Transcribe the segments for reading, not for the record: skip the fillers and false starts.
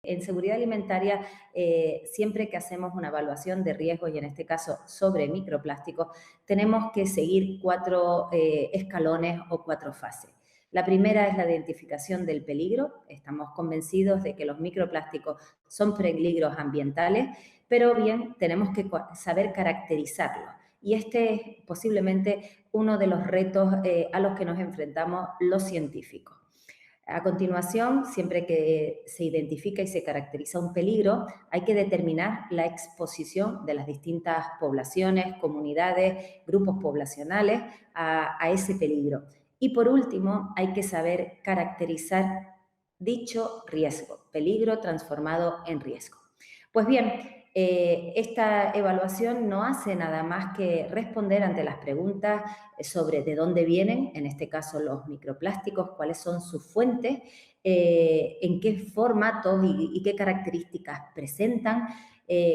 En seguridad alimentaria, siempre que hacemos una evaluación de riesgos, y en este caso sobre microplásticos, tenemos que seguir 4 escalones o 4 fases. La primera es la identificación del peligro. Estamos convencidos de que los microplásticos son peligros ambientales, pero bien, tenemos que saber caracterizarlos. Y este es posiblemente uno de los retos a los que nos enfrentamos los científicos. A continuación, siempre que se identifica y se caracteriza un peligro, hay que determinar la exposición de las distintas poblaciones, comunidades, grupos poblacionales a ese peligro. Y por último, hay que saber caracterizar dicho riesgo, peligro transformado en riesgo. Pues bien, esta evaluación no hace nada más que responder ante las preguntas sobre de dónde vienen, en este caso los microplásticos, cuáles son sus fuentes, en qué formatos y qué características presentan,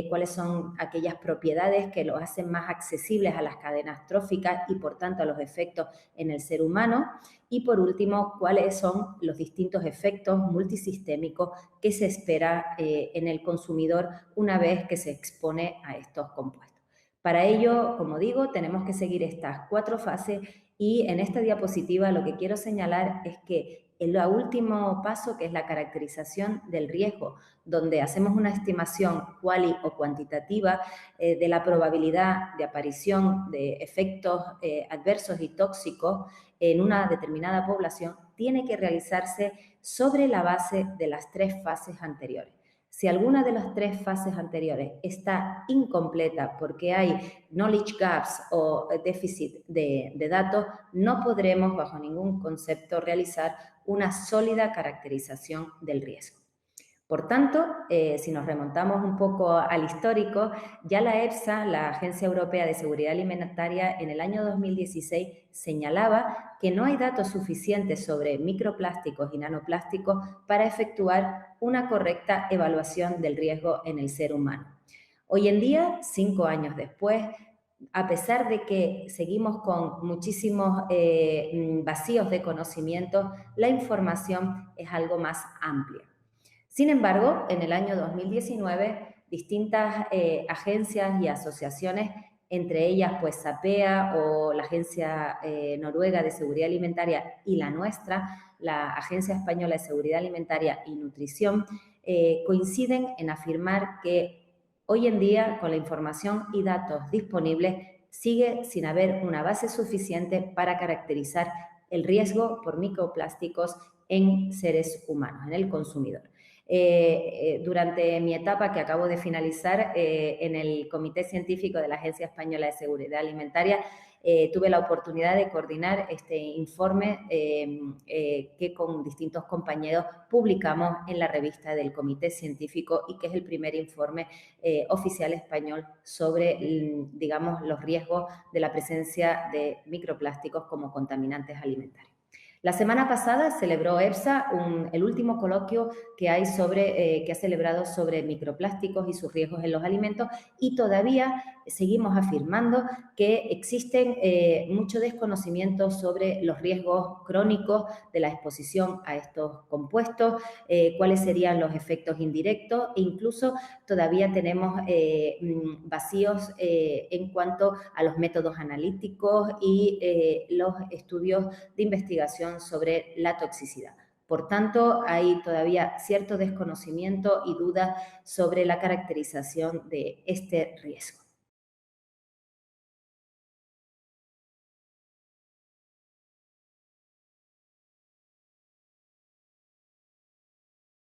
cuáles son aquellas propiedades que los hacen más accesibles a las cadenas tróficas y, por tanto, a los efectos en el ser humano. Y, por último, cuáles son los distintos efectos multisistémicos que se espera en el consumidor una vez que se expone a estos compuestos. Para ello, como digo, tenemos que seguir estas 4 fases y en esta diapositiva lo que quiero señalar es que el último paso, que es la caracterización del riesgo, donde hacemos una estimación cuali o cuantitativa de la probabilidad de aparición de efectos adversos y tóxicos en una determinada población, tiene que realizarse sobre la base de las 3 fases anteriores. Si alguna de las 3 fases anteriores está incompleta porque hay knowledge gaps o déficit de datos, no podremos bajo ningún concepto realizar una sólida caracterización del riesgo. Por tanto, si nos remontamos un poco al histórico, ya la EFSA, la Agencia Europea de Seguridad Alimentaria, en el año 2016 señalaba que no hay datos suficientes sobre microplásticos y nanoplásticos para efectuar una correcta evaluación del riesgo en el ser humano. Hoy en día, 5 años después, a pesar de que seguimos con muchísimos vacíos de conocimiento, la información es algo más amplia. Sin embargo, en el año 2019, distintas agencias y asociaciones, entre ellas pues SAPEA o la Agencia Noruega de Seguridad Alimentaria y la nuestra, la Agencia Española de Seguridad Alimentaria y Nutrición, coinciden en afirmar que hoy en día, con la información y datos disponibles, sigue sin haber una base suficiente para caracterizar el riesgo por microplásticos en seres humanos, en el consumidor. Durante mi etapa que acabo de finalizar en el Comité Científico de la Agencia Española de Seguridad Alimentaria, tuve la oportunidad de coordinar este informe que con distintos compañeros publicamos en la revista del Comité Científico y que es el primer informe oficial español sobre, digamos, los riesgos de la presencia de microplásticos como contaminantes alimentarios. La semana pasada celebró EFSA el último coloquio que ha celebrado sobre microplásticos y sus riesgos en los alimentos y todavía seguimos afirmando que existen mucho desconocimiento sobre los riesgos crónicos de la exposición a estos compuestos, cuáles serían los efectos indirectos e incluso todavía tenemos vacíos en cuanto a los métodos analíticos y los estudios de investigación sobre la toxicidad. Por tanto, hay todavía cierto desconocimiento y dudas sobre la caracterización de este riesgo.